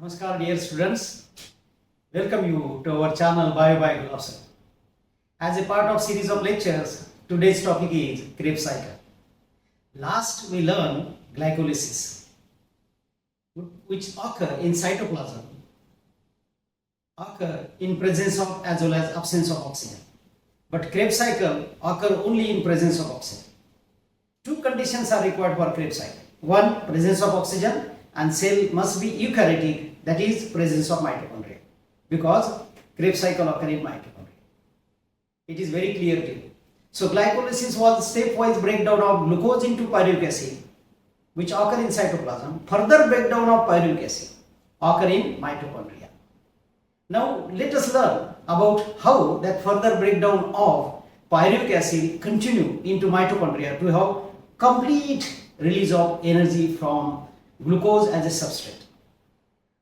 Namaskar dear students, welcome you to our channel Bio by Gulab Sir. As a part of series of lectures, today's topic is Kerb Cycle. Last we learned glycolysis, which occur in cytoplasm, occur in presence of as well as absence of oxygen. But Kerb cycle occur only in presence of oxygen. Two conditions are required for Kerb cycle. One, presence of oxygen, and cell must be eukaryotic, that is presence of mitochondria, because Kerb cycle occur in mitochondria. It is very clear to you. So glycolysis was stepwise breakdown of glucose into pyruvic acid, which occur in cytoplasm. Further breakdown of pyruvic acid occur in mitochondria. Now let us learn about how that further breakdown of pyruvic acid continue into mitochondria to have complete release of energy from glucose as a substrate.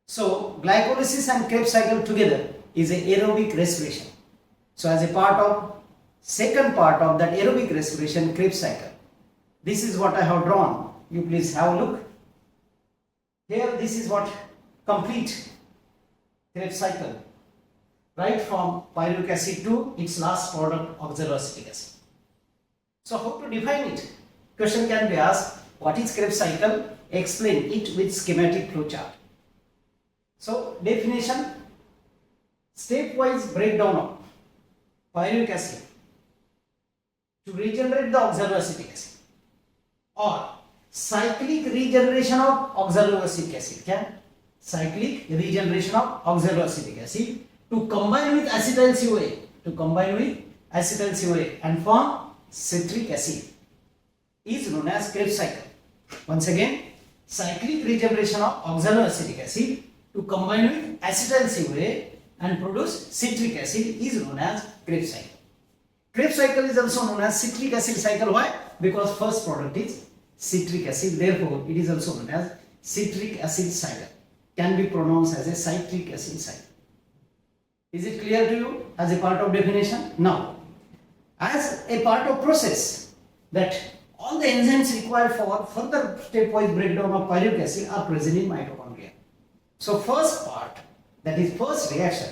So glycolysis and Kerb cycle together is a aerobic respiration. So as a part of second part of that aerobic respiration, Kerb cycle, this is what I have drawn. You please have a look. Here this is what complete Kerb cycle, right from pyruvic acid to its last product oxaloacetic acid. So how to define it? Question can be asked, what is Kerb cycle? Explain it with schematic flow chart. So definition, stepwise breakdown of pyruvic acid to regenerate the oxaloacetic acid, or cyclic regeneration of oxaloacetic acid. Cyclic regeneration of oxaloacetic acid to combine with acetyl CoA, and form citric acid is known as Kerb cycle. Once again, cyclic regeneration of oxaloacetic acid to combine with acetyl CoA and produce citric acid is known as Kerb cycle. Kerb cycle is also known as citric acid cycle. Why? Because first product is citric acid, therefore it is also known as citric acid cycle. Can be pronounced as a citric acid cycle. Is it clear to you as a part of definition? Now, as a part of process, that all the enzymes required for further stepwise breakdown of pyruvic acid are present in mitochondria. So first part, that is first reaction,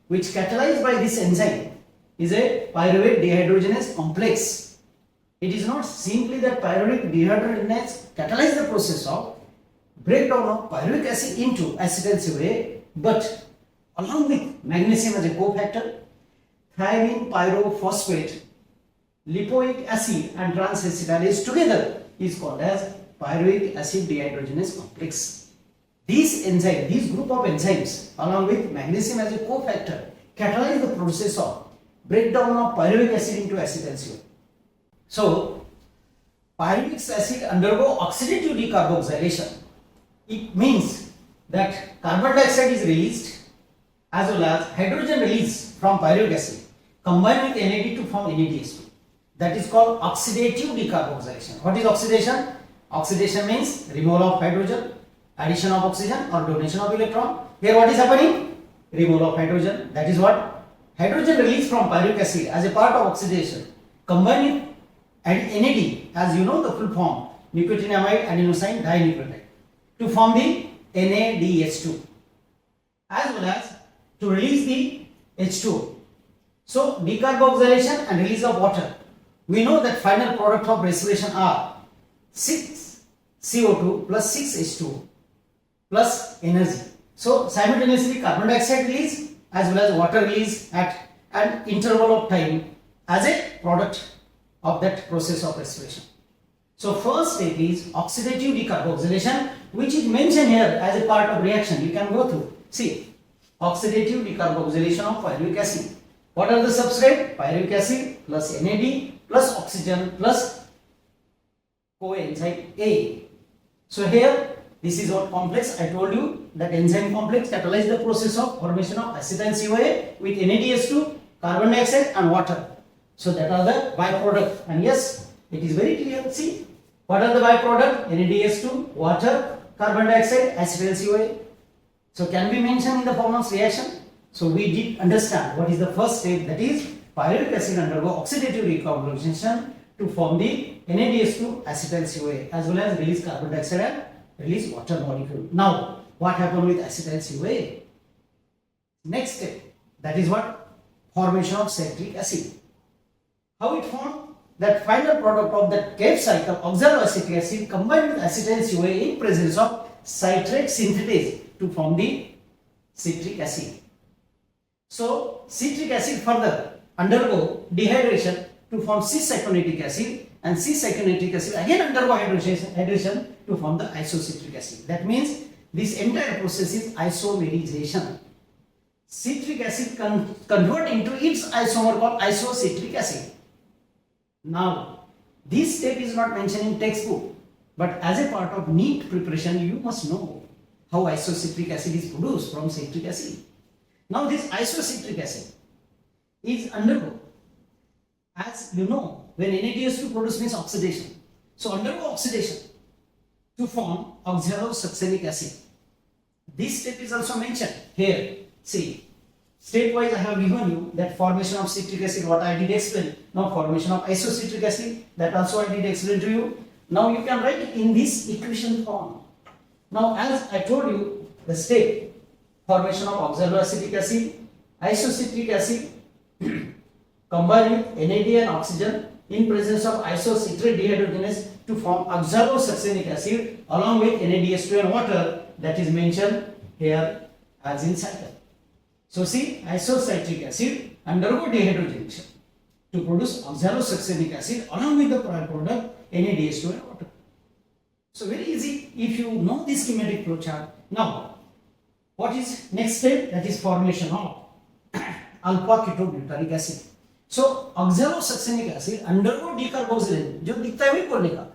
which catalyzed by this enzyme is a pyruvate dehydrogenase complex. It is not simply that pyruvate dehydrogenase catalyze the process of breakdown of pyruvic acid into acetyl CoA, but along with magnesium as a cofactor, thiamine pyrophosphate, lipoic acid and transacetylase together is called as pyruvic acid dehydrogenase complex. This group of enzymes along with magnesium as a cofactor catalyze the process of breakdown of pyruvic acid into acetyl CoA. So pyruvic acid undergo oxidative decarboxylation. It means that carbon dioxide is released as well as hydrogen release from pyruvic acid combined with NAD to form NADH2. That is called oxidative decarboxylation. What is oxidation? Oxidation means removal of hydrogen, addition of oxygen or donation of electron. Here what is happening? Removal of hydrogen. That is what? Hydrogen release from pyruvic acid as a part of oxidation combined with NAD, as you know the full form, nicotinamide adenosine dinucleotide, to form the NADH2 as well as to release the H2O. So decarboxylation and release of water. We know that final product of respiration are 6 CO2 plus 6 H2O plus energy. So simultaneously carbon dioxide release as well as water release at an interval of time as a product of that process of respiration. So first step is oxidative decarboxylation, which is mentioned here as a part of reaction. You can go through. See, oxidative decarboxylation of pyruvic acid. What are the substrate? Pyruvic acid plus NAD plus oxygen plus coenzyme A. So here this is what complex I told you, that enzyme complex catalyze the process of formation of acetyl CoA with NADH2, carbon dioxide and water. So that are the byproduct, and yes, it is very clear. See, what are the byproduct? NADH2, water, carbon dioxide, acetyl CoA. So can be mentioned in the form of reaction. So we did understand what is the first step, that is pyruvic acid undergo oxidative decarboxylation to form the NADH2 acetyl CoA as well as release carbon dioxide and release water molecule. Now what happened with acetyl CoA? Next step, that is what? Formation of citric acid. How it formed? That final product of that Kerb cycle, oxaloacetic acid combined with acetyl CoA in presence of citrate synthetase to form the citric acid. So citric acid further undergo dehydration to form cis-cyanotic acid, and cis-cyanotic acid again undergo hydration to form the isocitric acid. That means this entire process is isomerization. Citric acid convert into its isomer called isocitric acid. Now, this step is not mentioned in textbook, but as a part of NEET preparation, you must know how isocitric acid is produced from citric acid. Now, this isocitric acid is undergo, as you know, when NADH2 produce means oxidation. So, undergo oxidation to form oxalosuccinic acid. This step is also mentioned here. See, step-wise I have given you that formation of citric acid, what I did explain. Now formation of isocitric acid, that also I did explain to you. Now you can write it in this equation form. Now as I told you, the step, formation of oxaloacetic acid, isocitric acid combined with NAD and oxygen in presence of isocitrate dehydrogenase to form oxalosuccinic acid along with NADH2 and water, that is mentioned here as in cycle. So see, isocitric acid undergo dehydrogenation to produce oxalosuccinic acid along with the product NADH2 and water. So very easy if you know this schematic flow chart. Now, what is next step? That is formation of alpha ketoglutarate acid. So oxalosuccinic acid undergo decarboxylation. जो दिखता है वही बोलने का.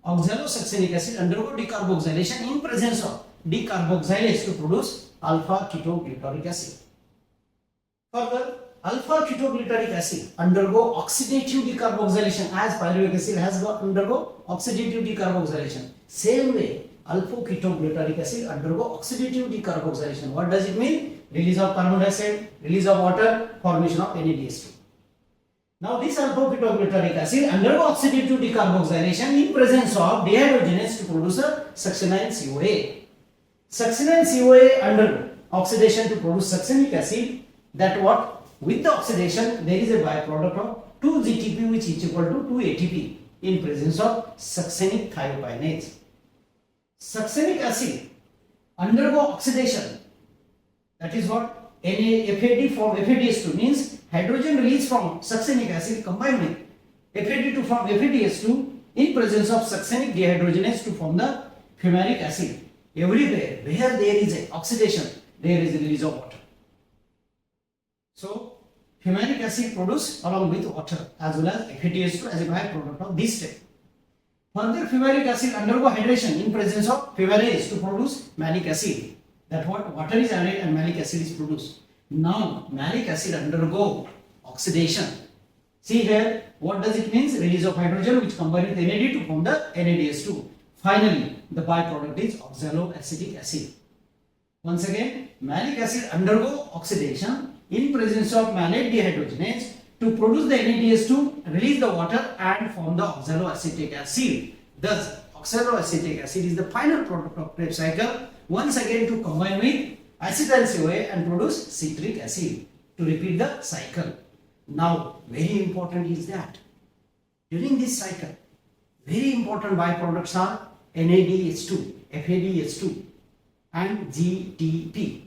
Oxalosuccinic acid undergo decarboxylation in presence of decarboxylase to produce alpha ketoglutarate acid. Further, alpha ketoglutarate acid undergo oxidative decarboxylation as pyruvic acid has undergo oxidative decarboxylation. Same way, alpha ketoglutarate acid undergo oxidative decarboxylation. What does it mean? Release of carbon dioxide, release of water, formation of NADH2. Now this alpha ketoglutarate acid undergo oxidative decarboxylation in presence of dehydrogenase to produce a succinyl CoA. Succinyl CoA undergo oxidation to produce succinic acid. That what? With the oxidation, there is a byproduct of 2-GTP which is equal to 2-ATP in presence of succinic thiopinase. Succinic acid undergo oxidation. That is what? FAD form FADH2 means hydrogen released from succinic acid combined with FAD to form FADH2 in presence of succinic dehydrogenase to form the fumaric acid. Everywhere where there is a oxidation, there is a release of water. So, fumaric acid produced along with water as well as FADH2 as a byproduct of this step. Further, fumaric acid undergo hydration in presence of fumarase to produce malic acid. That what? Water is added and malic acid is produced. Now, malic acid undergo oxidation. See here, what does it mean? Release of hydrogen which combine with NAD to form the NADH2. Finally, the byproduct is oxaloacetic acid. Once again, malic acid undergo oxidation in presence of malate dehydrogenase to produce the NADH2, release the water and form the oxaloacetic acid. Thus, oxaloacetic acid is the final product of Krebs cycle, once again to combine with acetyl CoA and produce citric acid to repeat the cycle. Now, very important is that during this cycle, very important byproducts are NADH2, FADH2 and GTP.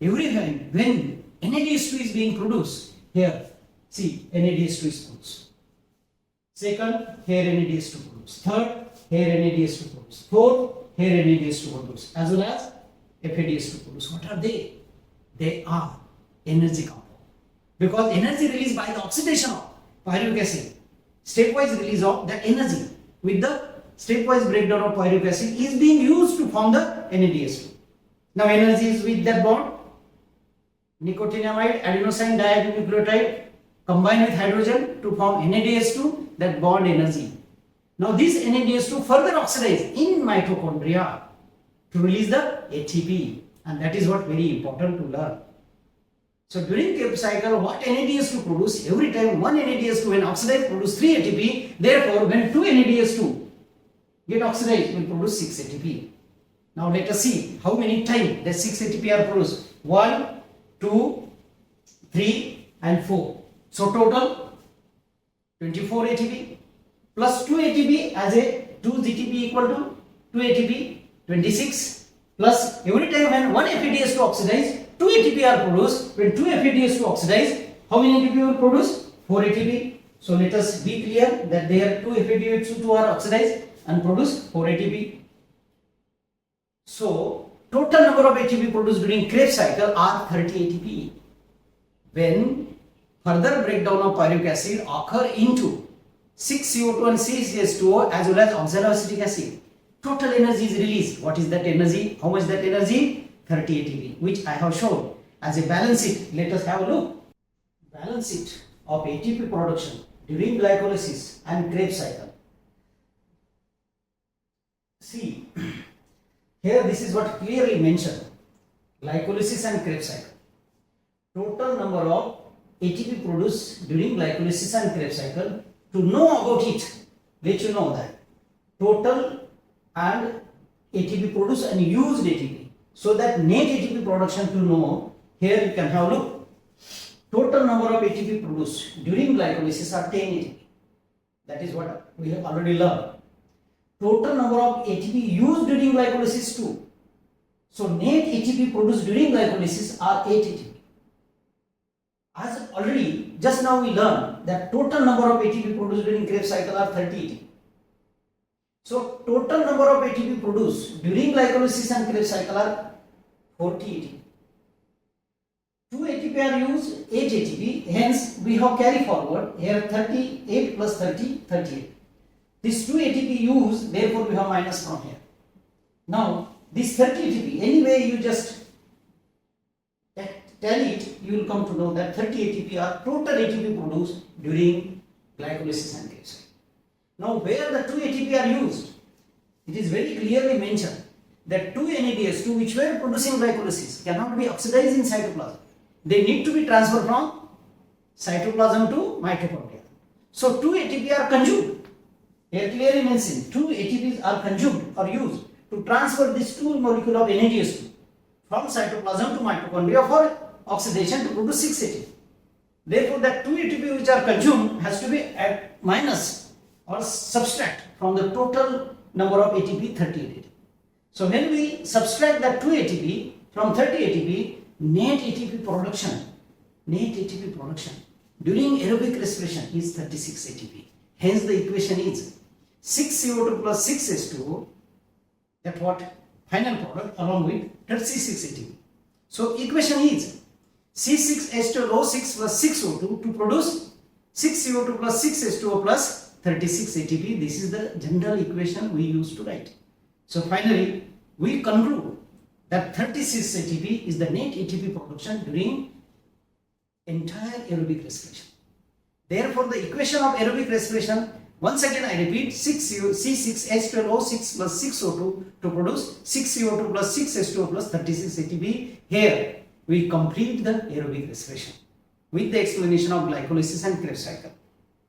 Every time when NADH2 is being produced, here, see, NADH2 is produced. Second, here NADH2 produced. Third, here NADH2 produced. Fourth, here NADH2 produced. As well as FADH2 produced. What are they? They are energy compound. Because energy released by the oxidation of pyruvic acid, stepwise release of that energy with the stepwise breakdown of pyruvic acid is being used to form the NADH2. Now energy is with that bond. Nicotinamide adenosine dinucleotide combine with hydrogen to form NADH2, that bond energy. Now this NADH2 further oxidize in mitochondria to release the ATP, and that is what very important to learn. So during Kerb cycle, what NADH2 produce? Every time one NADH2 when oxidized produce 3 ATP. Therefore, when 2 NADH2 get oxidized, will produce 6 ATP. Now let us see how many times the 6 ATP are produced. 1, 2, 3 and 4. So total 24 ATP plus 2 ATP as a 2 GTP equal to 2 ATP 26 plus every time when 1 FADS to oxidize 2 ATP are produced. When 2 FADS to oxidize, how many ATP will produce? 4 ATP. So let us be clear that there 2 FADH2 are oxidized and produce 4 ATP. So total number of ATP produced during Krebs cycle are 30 ATP. When further breakdown of pyruvic acid occur into 6CO2 and CH2O as well as oxaloacetic acid, total energy is released. What is that energy? How much that energy? 30 ATP, which I have shown as a balance sheet. Let us have a look. Balance sheet of ATP production during glycolysis and Krebs cycle. See, here this is what clearly mentioned. Glycolysis and Krebs cycle. Total number of ATP produced during glycolysis and Krebs cycle. To know about it, let you know that total and ATP produced and used ATP. So that net ATP production to know, here you can have a look. Total number of ATP produced during glycolysis are 10 ATP. That is what we have already learned. Total number of ATP used during glycolysis 2. So net ATP produced during glycolysis are 8 ATP. As already just now we learned that total number of ATP produced during Krebs cycle are 30 ATP. So total number of ATP produced during glycolysis and Krebs cycle are 40 ATP. 2 ATP are used, 8 ATP, hence we have carry forward here 38 plus 30, 38. This 2 ATP used, therefore we have minus from here. Now this 30 ATP, anyway you just tell it, you will come to know that 30 ATP are total ATP produced during glycolysis and Krebs cycle. Now where the 2 ATP are used, it is very clearly mentioned that 2 NADH2 which were producing glycolysis cannot be oxidized in cytoplasm. They need to be transferred from cytoplasm to mitochondria. So 2 ATP are conjugated. Here clearly mentioned 2 ATPs are conjugated or used to transfer this 2 molecule of NADH2 from cytoplasm to mitochondria for oxidation to produce 6 ATP. Therefore that 2 ATP which are consumed has to be at minus or subtract from the total number of ATP 30 ATP. So when we subtract that 2 ATP from 30 ATP, net ATP production during aerobic respiration is 36 ATP. Hence the equation is 6CO2 plus 6H2O, that what final product along with 36 ATP. So equation is C6H12O6 plus 6O2 to produce 6CO2 plus 6H2O plus 36 ATP. This is the general equation we used to write. So finally we conclude that 36 ATP is the net ATP production during entire aerobic respiration. Therefore the equation of aerobic respiration, once again I repeat, C6H12O6 plus 6O2 to produce 6CO2 plus 6H2O plus 36 ATP. Here we complete the aerobic respiration with the explanation of glycolysis and Krebs cycle.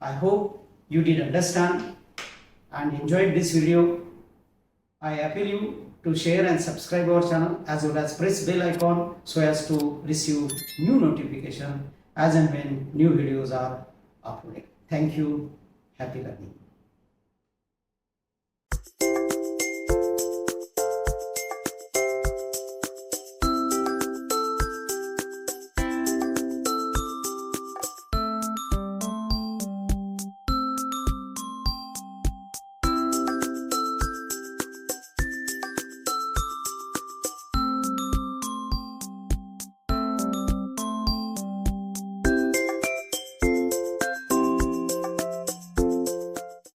I hope you did understand and enjoyed this video. I appeal you to share and subscribe our channel as well as press bell icon so as to receive new notification as and when new videos are uploaded. Thank you. Happy learning.